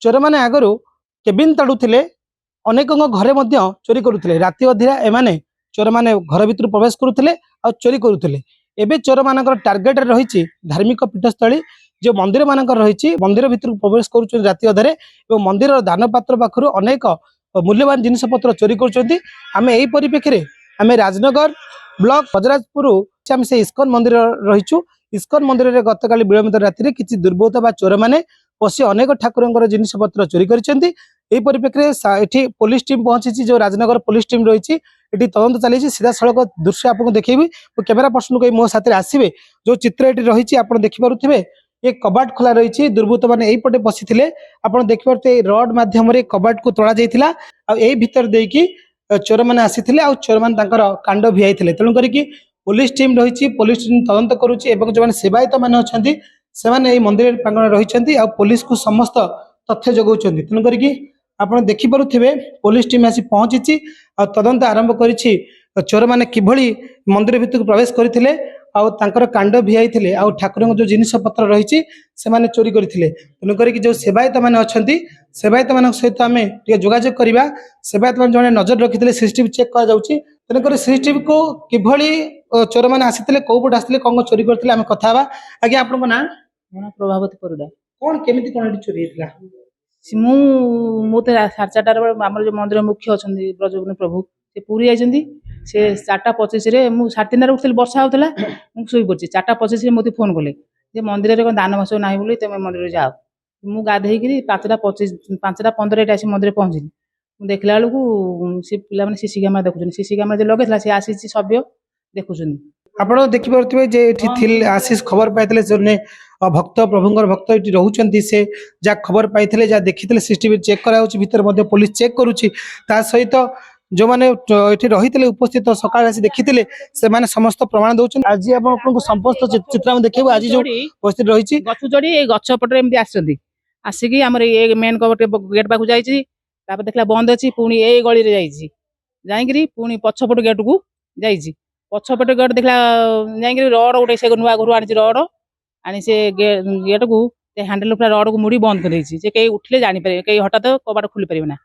चोर मैंने आगु केबिन ताड़ुले अनेक घरे चोरी करुले राति अधीरा एमाने चोर मैंने घर भीतर प्रवेश करुले आ चोरी करुले एवं चोर मान टार्गेट रही धार्मिक पीठस्थली जो मंदिर मान रही मंदिर भीतर प्रवेश कर राति अधे और मंदिर दान पात्र पाखु अनेक मूल्यवान जिनपतर चोरी करें यही परिप्रेक्षी में आम राजनगर ब्लॉक बजराजपुर आम से इस्कन मंदिर रहीचु इस्कन मंदिर में गत काली विलंबित राति किसी दुर्बृत्त चोर मैंने पशि अनेक ठाकुर जिनपतर चोरी कर पुलिस टीम पहुंची जो राजनगर पुलिस टीम रही तदंत चली सीधा सड़क दृश्य आपको देखी कैमेरा पर्सन को मो साथ आसवे जो चित्र ये रही आप देखिपे ये कबाट खोला रही दुर्बृत्त मैंने यहीपटे पशिले आप देखिपे रड मध्यम कबाट को तोड़ा जाता यही भितर देकी चोर मैंने आसी चोर मैंने कांड भियाई तेणु करके पुलिस टीम रही पुलिस टीम तदंत करुच्ची जो सेवायत मैंने अच्छा से मंदिर प्रांगण रही पुलिस को समस्त तथ्य जगाऊँ तेणु करके आप देखिपे पुलिस टीम आसी पहुंची तदंत आरंभ कर चोर मैंने किभली मंदिर भितर प्रवेश करते कांड भियाई ठाकुर जो जिनिस पत्र रही से चोरी करते तेणुक जो सेवायत मैंने अच्छा सेवायत मान सहित आम जोगाजोग करवा सेवायत मान जो नजर रखी सीसीटीवी चेक कर सीसीटीवी को किभली चोर मैंने आसी कौ पटे आसते कौन चोरी करते आम कथा आज्ञा आप ना प्रभावती परिडा कौन केमी कौन चोरी मुझे 4:30 आम जो मंदिर मुख्य अच्छा ब्रजगुणी प्रभु से पूरी जाइए से 4:25 मुझे 3:30 उठती वर्षा होता मुझे शुई पड़ी 4:25 मत फोन कले मंदिर में दान मास ना बोली तुम मंदिर जाओ मुझे गाधे 5:25 5:15 आसी मंदिर पहुँचली देखला बेलू सी पे सीसी कैमेरा देखुं सीसी कैमेरा जो लगे सी आसी सभ्य देखुं आप देखिपे आशीष खबर पाई जो भक्त प्रभुंर भक्त ये रोचे से जहाँ खबर पाई जहाँ देखी सीसीटीवी चेक कर पुलिस चेक करुच्ची सहित जो मैंने ये रही उपस्थित सकाल देखी से समस्त प्रमाण दौरान आज आपको समस्त चित्र देखिए आज जो उपस्थित रही गछ जोड़ी गछपटे एमती आसिक आम मेन गेट पाक जा देखला बंद अच्छी पुणी ए गली जाकि पुणी पछपट गेट को जाइए पछपट गेट देखला जा रड गोटे से नुआ घर आनी रड आनी से गेट को हैंडल पूरा रड को मुड़ी बंद कर कहीं उठले जापर कहीं हठात कबाट खोली पारे ना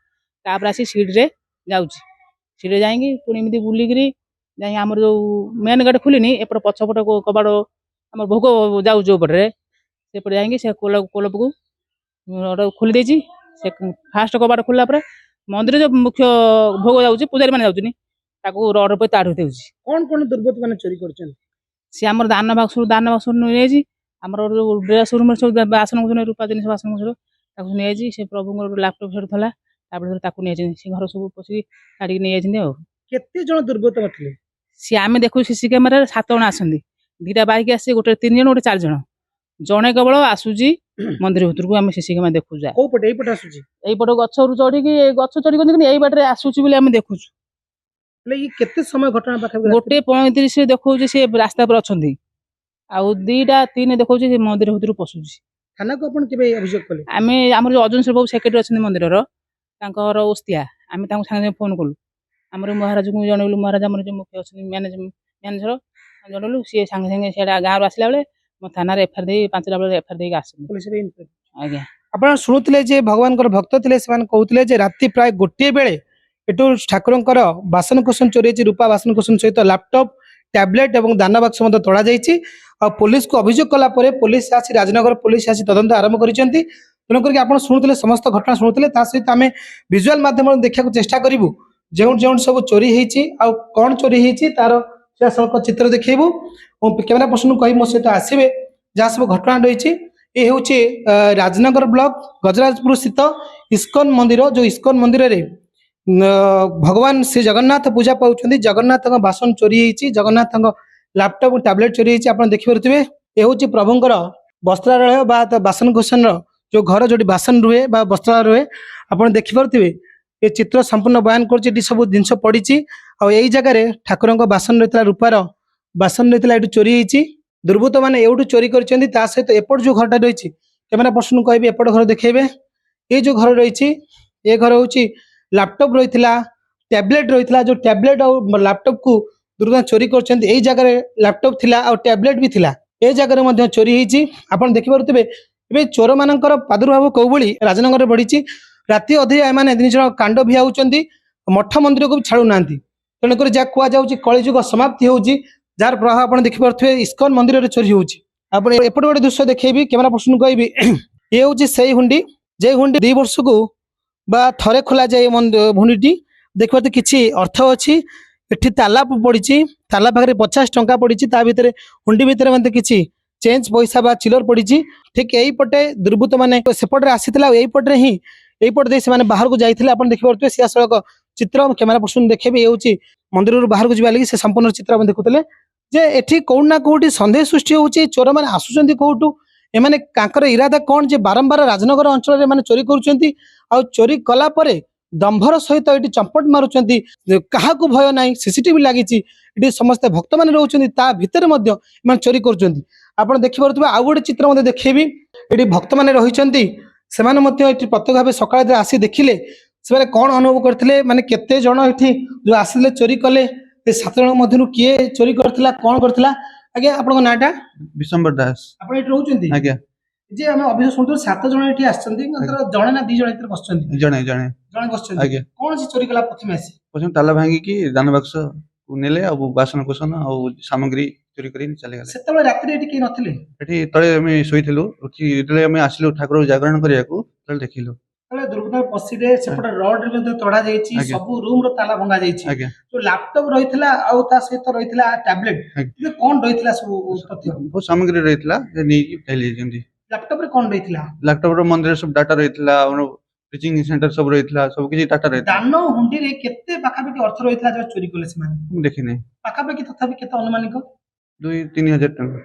तापर आसी सीड्रे जाऊँगी सीड्रे जाकि पुणी एमती बुलिकी जाम जो मेन गेट खोलनी एपट पछपट कबाट आम भोग जाऊ जो पटे सेपटे जाकि से कोलप को खोली से फास्ट कबाट खोलला मंदिर जो मुख्य भोग जाऊँगी पूजारी मैंने जाऊँ रड पर ताड़ होते कौन कौन दुर्बृत्त मैंने चोरी कर सी आम दान बाक्स नहीं आम जो ड्रेस रूम सब बासन रूपा जिन बासन नहीं से प्रभु लैपटॉप सेट था घर सब पशिक काढ़ी नहीं जन दुर्बृत्त सी आम देखु सीसी कैमेरा 7 जन आसती 2टा बाइक आसी गोटे 3 जन गोटे 4 जन जड़े केवल आसूजी मंदिर भर को आम सीसी कैमेरा देखु यहीपटे गछ चढ़ी गछ चढ़ी यही बाटे आसूची देखु केते समय घटना गोटे 35 देखा सी रास्ता पर अच्छा आउ 2टा 3 देखा मंदिर भर पशुची थाना को अपन केबे अभियोग कले आमे हमर जो अर्जुन बाबू सेक्रेटरी अच्छा मंदिर ओस्तिया आम सागे फोन कलु आम महाराज को जनलु महाराज आम जो मुख्य अच्छे मैनेजर जनलु सी सागे सागे से गाँव आसला बेले मो थाना एफआईआर दे 5टा बेले एफआईआर देके आस आज्ञा आप शुणुले भगवान भक्त थे कहते राति प्राय 1 बेले एटू ठाकुर बासन कुसन चोरी रूपा बासन कुसन सहित लैपटॉप टैबलेट और दान बाक्स तोड़ा जाइए पुलिस को अभियोग कला पुलिस आसी राजनगर पुलिस आसी तदंत आरंभ कर तेणुक आप शुणुले समस्त घटना शुणुले सहित आम विजुआल मध्यम देखा चेष्टा करूँ जो जो सब चोरी हो कौन चोरी होती तार चित्र देखू कैमेरा पर्सन कही मो सहित आसवे जहाँ सब घटना रही ये हूँ राजनगर ब्लॉक गजराजपुर स्थित इस्कन मंदिर जो इस्कन मंदिर में भगवान श्री जगन्नाथ पूजा पाँच जगन्नाथ बासन चोरी होती जगन्नाथ लैपटॉप टैबलेट चोरी होती आप देखिपे ये हूँ प्रभुंर वस्त्रालय बासन कुसन जो घर जो बासन रुहे वस्त्रालय रुहे आप देखिपे ये चित्र संपूर्ण बयान कर सब जिन पड़ी आई जगह ठाकुर बासन रही रूपार बासन रही ये चोरी होती दुर्बृत्त मैंने एवं चोरी कर सहित एपट जो घरटा रही कैमेरा पर्सन कह एपट घर देखेबे ये जो घर रही ये घर हूँ लैपटॉप रही टैबलेट रही जो टैबलेट और लैपटॉप को दुर्गा चोरी कर जगह लैपटॉप थिला और टैबलेट भी थिला ए जगह चोरी होती आप देखिपे ଏବେ ଚୋର ମାନଙ୍କର ପ୍ରାଦୁର୍ଭାବ କୋଉଭଳି ରାଜନଗରରେ ବଢିଛି। ରାତି ଅଧିଆ ଏମାନେ ନିଜ କାଣ୍ଡ ଭିଆଉଛନ୍ତି, ମଠ ମନ୍ଦିରକୁ ବି ଛାଡୁନାହାନ୍ତି। ତେଣୁକରି ଯାହା କୁହାଯାଉଛି କଳିଯୁଗ ସମାପ୍ତି ହେଉଛି, ଯାହାର ପ୍ରଭାବ ଆପଣ ଦେଖିପାରୁଥିବେ ଇସ୍କନ ମନ୍ଦିରରେ ଚୋରି ହେଉଛି। ଆପଣ ଏପଟେ ଗୋଟେ ଦୃଶ୍ୟ ଦେଖେଇବି, କ୍ୟାମେରା ପର୍ସନ କହିବି ଇଏ ହେଉଛି ସେଇ ହୁଣ୍ଡି, ଯେ ହୁଣ୍ଡି 2 ବର୍ଷକୁ ବା ଥରେ ଖୋଲାଯାଏ। ହୁଣ୍ଡିଟି ଦେଖିପାରୁଥିବେ କିଛି ଅର୍ଥ ଅଛି, ଏଠି ତାଲା ପଡିଛି, ତାଲା ପାଖରେ 50 ଟଙ୍କା ପଡିଛି, ତା ଭିତରେ ହୁଣ୍ଡି ଭିତରେ ମଧ୍ୟ କିଛି ଚେଞ୍ଜ ପଇସା ବା ଚିଲର ପଡିଛି। ଠିକ ଏଇପଟେ ଦୁର୍ବୃତ୍ତ ମାନେ ସେପଟରେ ଆସିଥିଲା, ଆଉ ଏଇପଟରେ ହିଁ ଏଇପଟେ ଦେଇ ସେମାନେ ବାହାରକୁ ଯାଇଥିଲେ। ଆପଣ ଦେଖିପାରୁଥିବେ ସିଧାସଳଖ ଚିତ୍ର କ୍ୟାମେରା ପର୍ସନ ଦେଖେଇବି, ଏ ହେଉଛି ମନ୍ଦିରରୁ ବାହାରକୁ ଯିବା ଲାଗି ସେ ସମ୍ପୂର୍ଣ୍ଣ ଚିତ୍ର ଆପଣ ଦେଖୁଥିଲେ। ଯେ ଏଠି କୋଉଠି ନା କୋଉଠି ସନ୍ଦେହ ସୃଷ୍ଟି ହଉଛି, ଚୋରମାନେ ଆସୁଛନ୍ତି କୋଉଠୁ, ଏମାନେ ତାଙ୍କର ଇରାଦା କଣ ଯେ ବାରମ୍ବାର ରାଜନଗର ଅଞ୍ଚଳରେ ଏମାନେ ଚୋରି କରୁଛନ୍ତି, ଆଉ ଚୋରି କଲା ପରେ ଦମ୍ଭର ସହିତ ଏଠି ଚମ୍ପଟ ମାରୁଛନ୍ତି। କାହାକୁ ଭୟ ନାହିଁ, ସିସିଟିଭି ଲାଗିଛି, ଏଠି ସମସ୍ତେ ଭକ୍ତମାନେ ରହୁଛନ୍ତି, ତା ଭିତରେ ମଧ୍ୟ ଏମାନେ ଚୋରି କରୁଛନ୍ତି। ଆପଣ ଦେଖିପାରୁଥିବେ ଆଉ ଗୋଟେ ଚିତ୍ର ମଧ୍ୟ ଦେଖେଇବି, ଏଠି ଭକ୍ତମାନେ ରହିଛନ୍ତି, ସେମାନେ ମଧ୍ୟ ଏଠି ପ୍ରତ୍ୟକ୍ଷ ଭାବେ ସକାଳେ ଆସି ଦେଖିଲେ ସେମାନେ କଣ ଅନୁଭବ କରିଥିଲେ, ମାନେ କେତେ ଜଣ ଏଠି ଯୋଉ ଆସିଲେ ଚୋରି କଲେ, ଏ 7 ଜଣ ମଧ୍ୟରୁ କିଏ ଚୋରି କରିଥିଲା, କଣ କରିଥିଲା। ଆଜ୍ଞା ଆପଣଙ୍କ ନାଁଟା? ବିଶମ୍ବର ଦାସ। ଆପଣ ଏଠି ରହୁଛନ୍ତି? ଆଜ୍ଞା ଯେ ଆମେ ଅଭିଯୋଗ ଶୁଣୁଥିଲୁ 7 ଜଣ ଏଠି ଆସିଛନ୍ତି, ମାତ୍ର ଜଣେ ନା 2 ଜଣ ଏଥିରେ ବସିଛନ୍ତି? ଜଣେ ଜଣେ ଜଣେ ବସିଛନ୍ତି। ଆଜ୍ଞା। କଣ ସେ ଚୋରି କଲା ପ୍ରଥମେ ଆସି? ପ୍ରଥମେ ତାଲା ଭାଙ୍ଗିକି ଦାନ ବାକ୍ସ ନେଲେ, ଆଉ ବାସନ କୁସନ ଆଉ ସାମଗ୍ରୀ ଚୋରି କରି ଚାଲିଗଲେ। ସେତେବେଳେ ରାତିରେ ଏଠି କେହି ନଥିଲେ? ଏଠି ତଳେ ଆମେ ଶୋଇଥିଲୁ, ଉଠି ଯେତେବେଳେ ଆମେ ଆସିଲୁ ଠାକୁର ଜାଗରଣ କରିବାକୁ, ସେତେବେଳେ ଦେଖିଲୁ। ଯେତେବେଳେ ଦୁର୍ବୃତ୍ତ ପଶିଲେ, ସେପଟେ ରଡରେ ମଧ୍ୟ ତଡା ଯାଇଛି, ଆଜ୍ଞା। ସବୁ ରୁମ ର ତାଲା ଭଙ୍ଗା ଯାଇଛି। ଆଜ୍ଞା ଯୋଉ ଲାପଟପ ରହିଥିଲା ଆଉ ତା ସହିତ ରହିଥିଲା ଟ୍ୟାବଲେଟ, ଆଜ୍ଞା। କଣ ରହିଥିଲା ସବୁ ତଥ୍ୟ? ବହୁତ ସାମଗ୍ରୀ ରହିଥିଲା, ଯେ ନେଇକି ଫେରିଯାଇଛନ୍ତି। ଲାପଟପ ରେ କଣ ରହିଥିଲା? ଲାପଟପ ର ମନ୍ଦିର ସବୁ ଡାଟା ରହିଥିଲା, ଆମର ଟିଚିଂ ସେଣ୍ଟର ସବୁ ରହିଥିଲା, ସବୁ କିଛି ଡାଟା ରହିଥିଲା। ଦାନ ହୁଣ୍ଡିରେ କେତେ ପାଖାପାଖି ଅର୍ଥ ରହିଥିଲା ଯୋଉ ଚୋରି କଲେ ସେମାନେ? ମୁଁ ଦେଖିନି, ପାଖାପାଖି ତଥାପି କେତେ ଅନୁମାନିକ? 2-3 ହଜାର ଟଙ୍କା।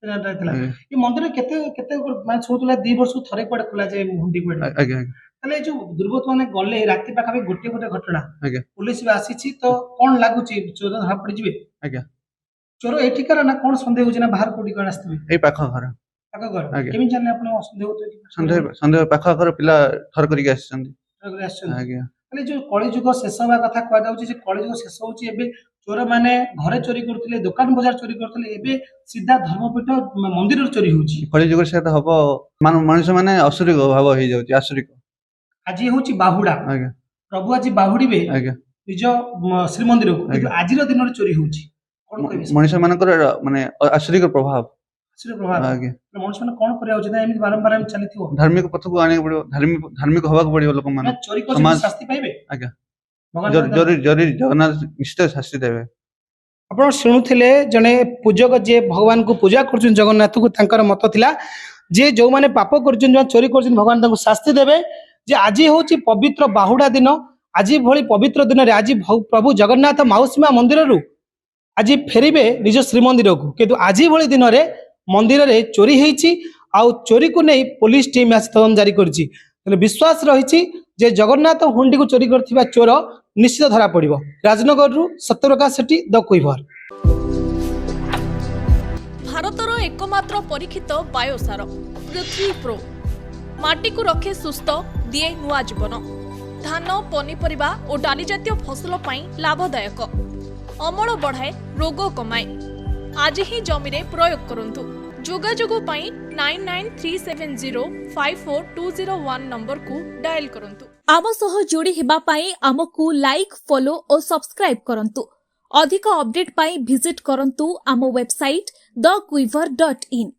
ରହିଥିଲା। ଆଜ୍ଞା ଏ ମନ୍ଦିର କେତେ କେତେ ମାନେ ଶୁଣୁଥିଲା 2 ବର୍ଷକୁ ଥରେ କୁଆଡେ ଖୋଲାଯାଏ ହୁଣ୍ଡି କୁଆଡେ? ଆଜ୍ଞା ତାହେଲେ ଏଇ ଯୋଉ ଦୁର୍ବୃତ୍ତ ମାନେ ଗଲେ ରାତି ପାଖାପାଖି ଗୋଟେ ଘଟଣା, ଆଜ୍ଞା ପୁଲିସ ବି ଆସିଛି, ତ କଣ ଲାଗୁଛି ଚୋର ଧରା ପଡିଯିବେ? ଆଜ୍ଞା। ଚୋର ଏଠିକାର ନା କଣ ସନ୍ଦେହ ହଉଛି, ନା ବାହାର କୋଉଠି କଣ ଆସିଥିବେ? ଏଇ ପାଖ ଘର। ପାଖ ଘର। ଆଜ୍ଞା। କେମିତି ଜାଣିଲେ ଆପଣ ସନ୍ଦେହ ହଉଥିବେ? ସନ୍ଦେହ ପାଖ ଘର ପିଲା ଥର କରିକି ଆସିଛନ୍ତି। ଆସିଛନ୍ତି। ଆଜ୍ଞା ତାହେଲେ ଯୋଉ କଳିଯୁଗ ଶେଷ ହବା କଥା କୁହାଯାଉଛି, ଯେ କଳିଯୁଗ ଶେଷ ହଉଛି ଏବେ। ଚୋର ମାନେ ଘରେ ଚୋରି କରୁଥିଲେ, ଦୋକାନ ବଜାର ଚୋରି କରୁଥିଲେ, ଏବେ ସିଧା ଧର୍ମପୀଠ ମନ୍ଦିରରେ ଚୋରି ହଉଛି। କଳି ଯୁଗରେ ସେଟା ହବ, ମଣିଷ ମାନେ ଅସୁରିକ ଭାବ ହେଇଯାଉଛି, ଆସୁରିକ। ଆଜି ହଉଛି ବାହୁଡା, ଆଜ୍ଞା ପ୍ରଭୁ ଆଜି ବାହୁଡିବେ ଆଜ୍ଞା। ନିଜ ଶ୍ରୀମନ୍ଦିରକୁ, କିନ୍ତୁ ଆଜ୍ଞା। ଆଜିର ଦିନରେ ଚୋରି ହଉଛି। କଣ କହିବେ? ମଣିଷ ମାନଙ୍କର ମାନେ ଆସୁରିକ ପ୍ରଭାବ। ଆଶ୍ଚର୍ଯ୍ୟ ପ୍ରଭାବ। ଆଜ୍ଞା। ମଣିଷ ମାନେ କଣ କରିବା ଉଚିତ? ଏମିତି ବାରମ୍ବାର ଏମିତି ଚାଲିଥିବ, ଧାର୍ମିକ ପଥକୁ ଆଣିବାକୁ ପଡିବ, ଧାର୍ମିକ ହବାକୁ ପଡିବ ଲୋକମାନଙ୍କୁ। ଚୋରି କରୁଛନ୍ତି ଶାସ୍ତି ପାଇବେ। ଆଜ୍ଞା। ଭଗବାନ ଜରୁରୀ ଜଗନ୍ନାଥ ନିଶ୍ଚିତ ଶାସ୍ତି ଦେବେ। ଆପଣ ଶୁଣୁଥିଲେ ଜଣେ ପୂଜକ ଯିଏ ଭଗବାନଙ୍କୁ ପୂଜା କରୁଛନ୍ତି ଜଗନ୍ନାଥଙ୍କୁ, ତାଙ୍କର ମତ ଥିଲା ଯେ ଯୋଉମାନେ ପାପ କରୁଛନ୍ତି, ଯୋଉମାନେ ଚୋରି କରୁଛନ୍ତି, ଭଗବାନ ତାଙ୍କୁ ଶାସ୍ତି ଦେବେ। ଯେ ଆଜି ହଉଛି ପବିତ୍ର ବାହୁଡା ଦିନ, ଆଜି ଭଳି ପବିତ୍ର ଦିନରେ ଆଜି ପ୍ରଭୁ ଜଗନ୍ନାଥ ମାଉସୀ ମା ମନ୍ଦିରରୁ ଆଜି ଫେରିବେ ନିଜ ଶ୍ରୀମନ୍ଦିରକୁ, କିନ୍ତୁ ଆଜି ଭଳି ଦିନରେ ମନ୍ଦିରରେ ଚୋରି ହେଇଛି, ଆଉ ଚୋରିକୁ ନେଇ ପୋଲିସ ଟିମ୍ ଆସି ତଦନ୍ତ ଜାରି କରିଛି। ତେଣୁ ବିଶ୍ୱାସ ରହିଛି ଯେ ଜଗନ୍ନାଥ ହୁଣ୍ଡିକୁ ଚୋରି କରିଥିବା ଚୋର ନିଶ୍ଚିତ ଧରା ପଡିବ। ରାଜନଗରରୁ ସତ୍ୟପ୍ରକାଶ ସେଠୀ, ଦ କୁଇଭର। ଭାରତର एकमात्र परीक्षित बायोसार पृथ्वी प्रो माटी को रखे सुस्थ दिए नुआ जीवन। धान पनीपरिबा और डाली जातीय फसल पाई लाभदायक, अमल बढ़ाए, रोग कमाए। आज ही जमी रे प्रयोग करंतु। जोगाजोग पाई 9937054201 नंबर को डायल करंतु। आम सह जोड़ी हेबा पाई आमको लाइक, फॉलो और सब्सक्राइब करंतु। अधिक अपडेट पाई विजिट करंतु आम वेबसाइट thequiver.in।